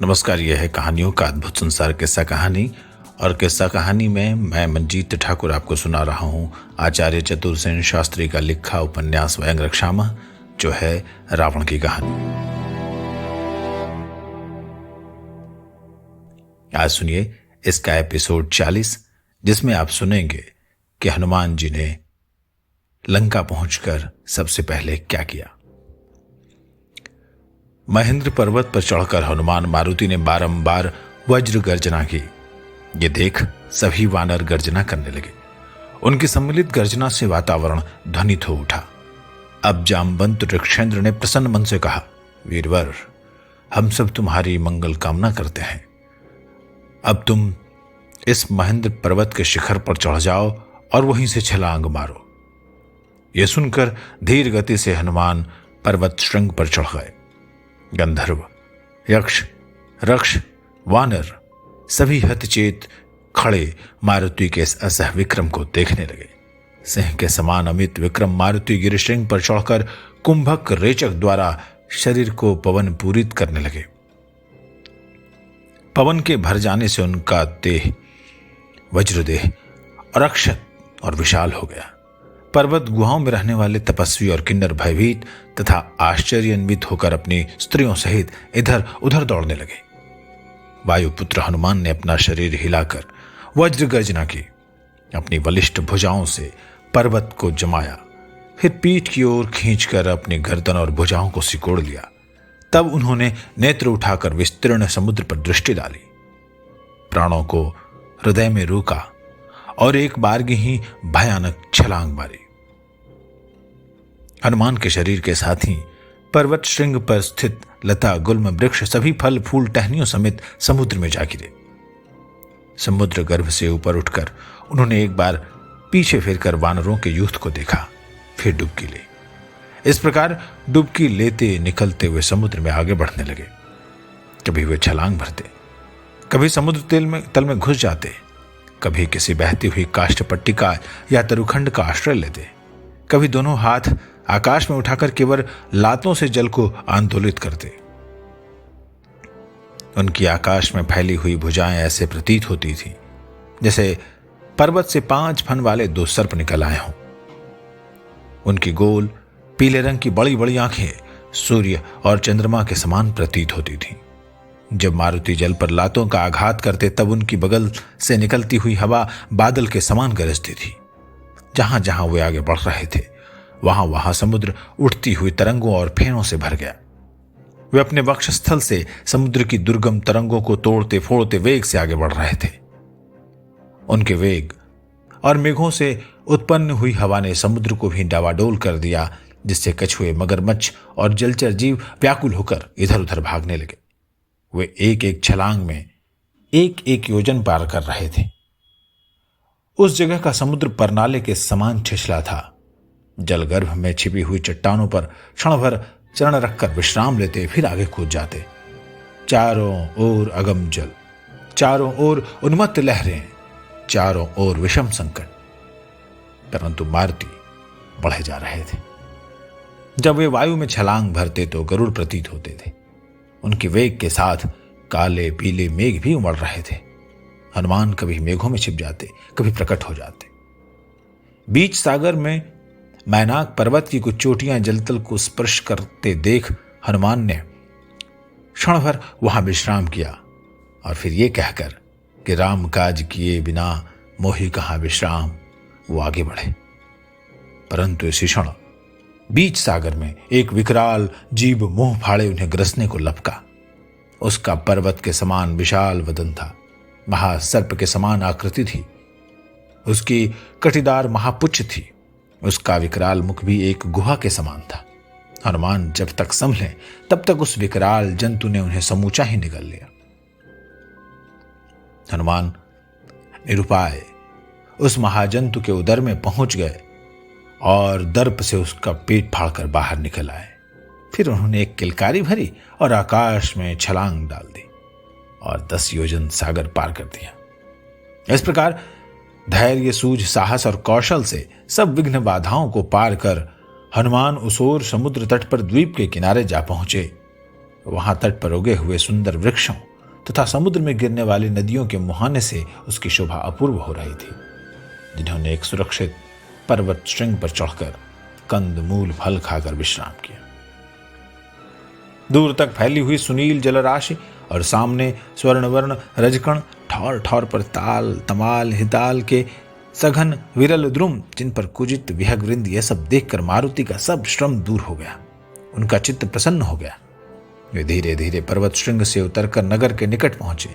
नमस्कार। यह है कहानियों का अद्भुत संसार किस्सा कहानी। और किस्सा कहानी में मैं मंजीत ठाकुर आपको सुना रहा हूं आचार्य चतुरसेन शास्त्री का लिखा उपन्यास व्यंग रक्षामः, जो है रावण की कहानी। आज सुनिए इसका एपिसोड 40, जिसमें आप सुनेंगे कि हनुमान जी ने लंका पहुंचकर सबसे पहले क्या किया। महेंद्र पर्वत पर चढ़कर हनुमान मारुति ने बारंबार वज्र गर्जना की। ये देख सभी वानर गर्जना करने लगे। उनकी सम्मिलित गर्जना से वातावरण ध्वनित हो उठा। अब जामवंत ऋक्षेंद्र ने प्रसन्न मन से कहा, वीरवर, हम सब तुम्हारी मंगल कामना करते हैं। अब तुम इस महेंद्र पर्वत के शिखर पर चढ़ जाओ और वहीं से छलांग मारो। यह सुनकर धीर गति से हनुमान पर्वत श्रृंग पर चढ़ गए। गंधर्व, यक्ष, रक्ष, वानर सभी हतचेत खड़े मारुति के इस असह विक्रम को देखने लगे। सिंह के समान अमित विक्रम मारुति गिरिशृंग पर चढ़कर कुंभक रेचक द्वारा शरीर को पवन पूरित करने लगे। पवन के भर जाने से उनका देह वज्रदेह अरक्षत और विशाल हो गया। पर्वत गुहाओं में रहने वाले तपस्वी और किन्नर भयभीत तथा आश्चर्यान्वित होकर अपनी स्त्रियों सहित इधर उधर दौड़ने लगे। वायुपुत्र हनुमान ने अपना शरीर हिलाकर वज्र गर्जना की। अपनी बलिष्ठ भुजाओं से पर्वत को जमाया, फिर पीठ की ओर खींचकर अपनी गर्दन और भुजाओं को सिकोड़ लिया। तब उन्होंने नेत्र उठाकर विस्तीर्ण समुद्र पर दृष्टि डाली। प्राणों को हृदय में रोका और एक बारगी ही भयानक छलांग मारी। हनुमान के शरीर के साथ ही पर्वत श्रृंग पर स्थित लता गुल्म वृक्ष सभी फल फूल टहनियों समेत समुद्र में जा गिरे। समुद्र गर्भ से ऊपर उठकर उन्होंने एक बार पीछे फिरकर वानरों के युद्ध को देखा, फिर डुबकी ली। इस प्रकार डुबकी लेते निकलते हुए समुद्र में आगे बढ़ने लगे। कभी वे छलांग भरते, कभी समुद्र तल में घुस जाते, कभी किसी बहती हुई काष्ठपट्टिका या तरुखंड का आश्रय लेते, कभी दोनों हाथ आकाश में उठाकर केवल लातों से जल को आंदोलित करते। उनकी आकाश में फैली हुई भुजाएं ऐसे प्रतीत होती थीं जैसे पर्वत से 5 फन वाले 2 सर्प निकल आए हों। उनकी गोल पीले रंग की बड़ी बड़ी आंखें सूर्य और चंद्रमा के समान प्रतीत होती थीं। जब मारुति जल पर लातों का आघात करते तब उनकी बगल से निकलती हुई हवा बादल के समान गरजती थी। जहां जहां वे आगे बढ़ रहे थे वहां वहां समुद्र उठती हुई तरंगों और फेनों से भर गया। वे अपने वक्षस्थल से समुद्र की दुर्गम तरंगों को तोड़ते फोड़ते वेग से आगे बढ़ रहे थे। उनके वेग और मेघों से उत्पन्न हुई हवा ने समुद्र को भी डावाडोल कर दिया, जिससे कछुए, मगरमच्छ और जलचर जीव व्याकुल होकर इधर उधर भागने लगे। वे एक एक छलांग में एक एक योजन पार कर रहे थे। उस जगह का समुद्र परनाले के समान छिछला था। जलगर्भ में छिपी हुई चट्टानों पर क्षण भर चरण रखकर विश्राम लेते, फिर आगे कूद जाते। चारों ओर अगम जल, चारों ओर उन्मत्त लहरें, चारों ओर विषम संकट, परंतु मारुति बढ़े जा रहे थे। जब वे वायु में छलांग भरते तो गरुड़ प्रतीत होते थे। उनके वेग के साथ काले पीले मेघ भी उमड़ रहे थे। हनुमान कभी मेघों में छिप जाते, कभी प्रकट हो जाते। बीच सागर में मैनाक पर्वत की कुछ चोटियां जलतल को स्पर्श करते देख हनुमान ने क्षण भर वहां विश्राम किया और फिर ये कहकर कि राम काज किए बिना मोहि कहां विश्राम, वो आगे बढ़े। परंतु इसी क्षण बीच सागर में एक विकराल जीव मुंह फाड़े उन्हें ग्रसने को लपका। उसका पर्वत के समान विशाल वदन था, महासर्प के समान आकृति थी, उसकी कटीदार महापुच्छ थी, उसका विकराल मुख भी एक गुहा के समान था। हनुमान जब तक संभले तब तक उस विकराल जंतु ने उन्हें समूचा ही निगल लिया। हनुमान निरुपाय उस महाजंतु के उदर में पहुंच गए और दर्प से उसका पेट फाड़कर बाहर निकल आए। फिर उन्होंने एक किलकारी भरी और आकाश में छलांग डाल दी और 10 योजन सागर पार कर दिया। इस प्रकार धैर्य, सूझ, साहस और कौशल से सब विघ्न बाधाओं को पार कर हनुमान उस ओर समुद्र तट पर द्वीप के किनारे जा पहुंचे। वहां तट पर उगे हुए सुंदर वृक्षों तथा समुद्र में गिरने वाली नदियों के मुहाने से उसकी शोभा अपूर्व हो रही थी, जिन्होंने एक सुरक्षित पर्वत श्रृंग पर चढ़कर कंद मूल फल खाकर विश्राम किया। दूर तक फैली हुई सुनील जलराशि और सामने स्वर्णवर्ण रजकण, ठौर ठौर पर ताल तमाल हिताल के सघन विरल द्रुम, जिन पर कुजित विहगवृंद, यह सब देखकर मारुति का सब श्रम दूर हो गया। उनका चित्त प्रसन्न हो गया। वे धीरे धीरे पर्वत श्रृंग से उतरकर नगर के निकट पहुंचे।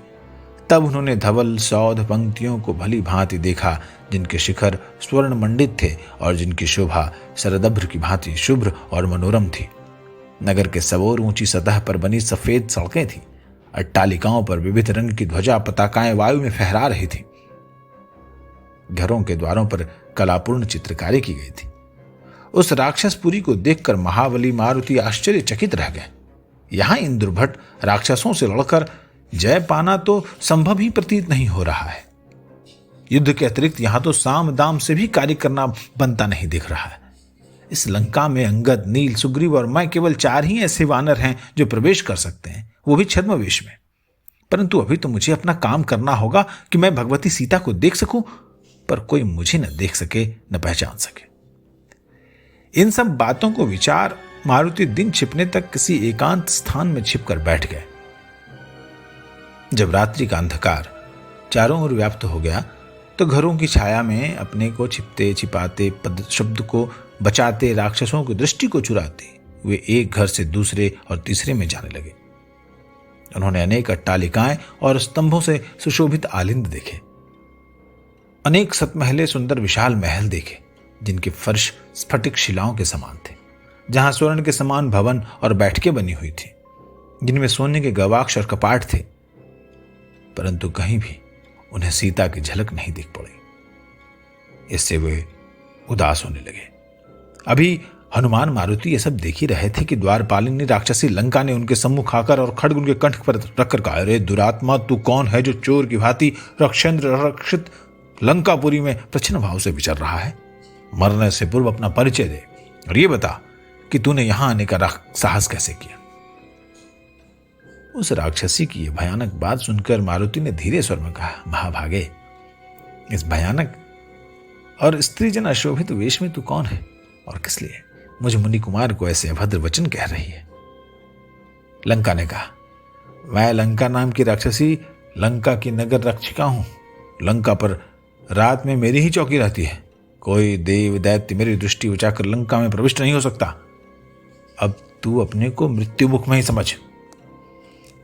तब उन्होंने धवल सौध पंक्तियों को भली भांति देखा, जिनके शिखर स्वर्ण मंडित थे और जिनकी शोभा शरदभ्र की भांति शुभ्र और मनोरम थी। नगर के सबोर ऊंची सतह पर बनी सफेद सड़कें थीं। अट्टालिकाओं पर विविध रंग की ध्वजा पताकाएं वायु में फहरा रही थी। घरों के द्वारों पर कलापूर्ण चित्रकारी की गई थी। उस राक्षसपुरी को देखकर महाबली मारुति आश्चर्यचकित रह गए। यहां इंद्रभट्ट राक्षसों से लड़कर जय पाना तो संभव ही प्रतीत नहीं हो रहा है। युद्ध के अतिरिक्त यहां तो साम दाम से भी कार्य करना बनता नहीं दिख रहा है। इस लंका में अंगद, नील, सुग्रीव और मैं केवल 4 ही ऐसे वानर हैं जो प्रवेश कर सकते हैं, वो भी छद्मवेश में। परंतु अभी तो मुझे अपना काम करना होगा कि मैं भगवती सीता को देख सकूं, पर कोई मुझे न देख सके न पहचान सके। इन सब बातों को विचार मारुति दिन छिपने तक किसी एकांत स्थान में छिपकर बैठ गए। जब रात्रि का अंधकार चारों ओर व्याप्त हो गया तो घरों की छाया में अपने को छिपते छिपाते, पद शब्द को बचाते, राक्षसों की दृष्टि को चुराते वे एक घर से दूसरे और तीसरे में जाने लगे। उन्होंने अनेक अट्टालिकाएं और स्तंभों से सुशोभित आलिंद देखे। अनेक सतमहले सुंदर विशाल महल देखे, जिनके फर्श स्फटिक शिलाओं के समान थे, जहां स्वर्ण के समान भवन और बैठकें बनी हुई थी, जिनमें सोने के गवाक्ष और कपाट थे। परंतु कहीं भी उन्हें सीता की झलक नहीं दिख पड़ी। इससे वे उदास होने लगे। अभी हनुमान मारुति ये सब देख ही रहे थे कि द्वारपालिनी राक्षसी लंका ने उनके सम्मुख आकर और खड्ग उनके कंठ पर रखकर कहा, अरे दुरात्मा, तू कौन है जो चोर की भांति रक्षेंद्र रक्षित लंकापुरी में प्रच्छन्न भाव से विचर रहा है? मरने से पूर्व अपना परिचय दे और ये बता कि तूने यहां आने का साहस कैसे किया। उस राक्षसी की यह भयानक बात सुनकर मारुति ने धीरे स्वर में कहा, महाभागे, इस भयानक और स्त्रीजन अशोभित वेश में तू कौन है और किस लिए मुझ मुनि कुमार को ऐसे अभद्र वचन कह रही है? लंका ने कहा, मैं लंका नाम की राक्षसी लंका की नगर रक्षिका हूं। लंका पर रात में मेरी ही चौकी रहती है। कोई देव दैत्य मेरी दृष्टि बचाकर लंका में प्रविष्ट नहीं हो सकता। अब तू अपने को मृत्यु मुख में ही समझ।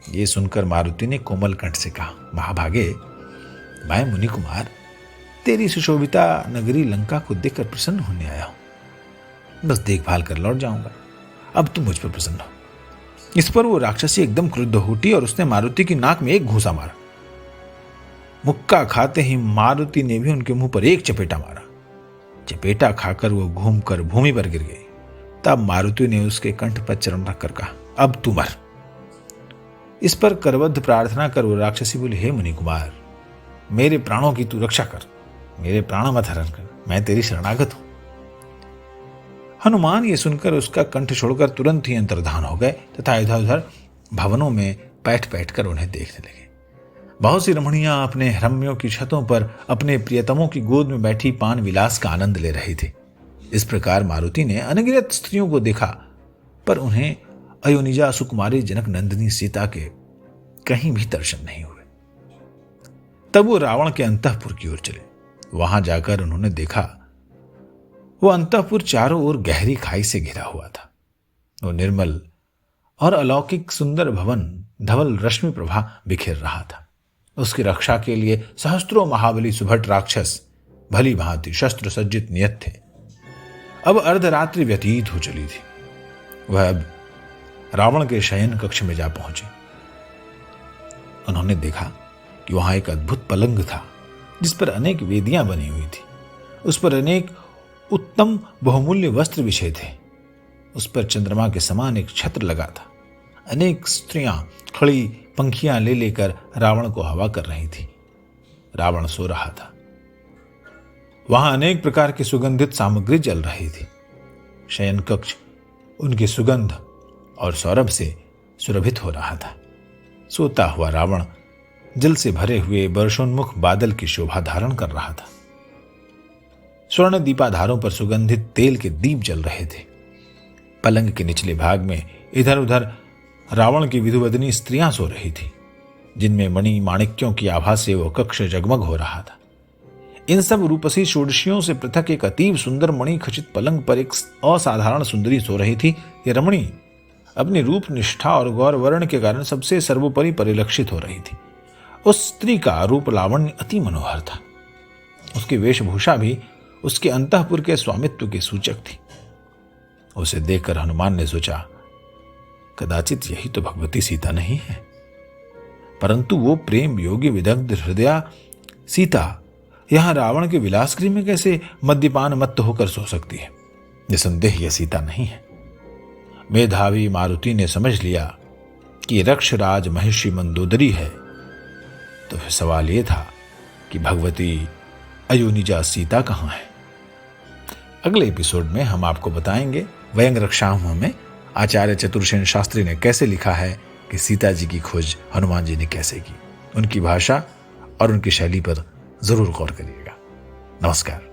ये सुनकर मारुति ने कोमल कंठ से कहा, महाभागे, मैं मुनि कुमार तेरी सुशोभिता नगरी लंका को देखकर प्रसन्न होने आया हूं। बस देखभाल कर लौट जाऊंगा। अब तू मुझ पर प्रसन्न हो। इस पर वो राक्षसी एकदम क्रुद्ध उठी और उसने मारुति की नाक में एक घूंसा मारा। मुक्का खाते ही मारुति ने भी उनके मुंह पर एक चपेटा मारा। चपेटा खाकर वो घूमकर भूमि पर गिर गई। तब मारुति ने उसके कंठ पर चरण रखकर कहा, अब तू मर। इस पर करबद्ध प्रार्थना कर वो राक्षसी बोली, हे मुनि कुमार, मेरे प्राणों की तू रक्षा कर, मेरे प्राण मत हरण कर, मैं तेरी शरणागत हूं। हनुमान ये सुनकर उसका कंठ छोड़कर तुरंत ही अंतर्धान हो गए तथा इधर उधर भवनों में बैठ बैठ कर उन्हें देखने लगे। बहुत सी रमणियां अपने रम्यों की छतों पर अपने प्रियतमों की गोद में बैठी पान विलास का आनंद ले रही थी। इस प्रकार मारुति ने अनगिनत स्त्रियों को देखा, पर उन्हें अयोनिजा सुकुमारी जनक नंदिनी सीता के कहीं भी दर्शन नहीं हुए। तब वो रावण के अंतःपुर की ओर चले। वहां जाकर उन्होंने देखा वो अंतःपुर चारों ओर गहरी खाई से घिरा हुआ था। वो निर्मल और अलौकिक सुंदर भवन धवल रश्मि प्रभा बिखेर रहा था। उसकी रक्षा के लिए सहस्त्रों महाबली सुभट राक्षस भली भांति शस्त्र सज्जित नियत थे। अब अर्धरात्रि व्यतीत हो चली थी। वह अब रावण के शयन कक्ष में जा पहुंचे। उन्होंने देखा कि वहां एक अद्भुत पलंग था, जिस पर अनेक वेदियां बनी हुई थी। उस पर अनेक उत्तम बहुमूल्य वस्त्र बिछे थे। उस पर चंद्रमा के समान एक छत्र लगा था। अनेक स्त्रियां खड़ी पंखियां ले लेकर रावण को हवा कर रही थी। रावण सो रहा था। वहां अनेक प्रकार की सुगंधित सामग्री जल रही थी। शयन कक्ष उनकी सुगंध और सौरभ से सुरभित हो रहा था। सोता हुआ रावण जल से भरे हुए वर्षोन्मुख बादल की शोभा धारण कर रहा था। स्वर्ण दीपाधारों पर सुगंधित तेल के दीप जल रहे थे। पलंग के निचले भाग में इधर उधर रावण की विधुवदनी स्त्रियां सो रही थी, जिनमें मणि माणिक्यों की आभा से वो कक्ष जगमग हो रहा था। इन सब रूपसी षोडशियों से पृथक एक अतीब सुंदर मणि खचित पलंग पर एक असाधारण सुंदरी सो रही थी। ये रमणी अपनी रूप निष्ठा और गौर वर्ण के कारण सबसे सर्वोपरि परिलक्षित हो रही थी। उस स्त्री का रूप लावण्य अति मनोहर था। उसकी वेशभूषा भी उसके अंतःपुर के स्वामित्व की सूचक थी। उसे देखकर हनुमान ने सोचा, कदाचित यही तो भगवती सीता नहीं है। परंतु वो प्रेम योगी विदग्ध हृदया सीता यहां रावण के विलासगृह में कैसे मद्यपान मत्त होकर सो सकती है? निसंदेह यह सीता नहीं है। मेधावी मारुति ने समझ लिया कि रक्षराज महिषी मंदोदरी है। तो फिर सवाल यह था कि भगवती अयोनिजा सीता कहां है? अगले एपिसोड में हम आपको बताएंगे वयंग रक्षाम में आचार्य चतुर्सेन शास्त्री ने कैसे लिखा है कि सीता जी की खोज हनुमान जी ने कैसे की। उनकी भाषा और उनकी शैली पर जरूर गौर करिएगा। नमस्कार।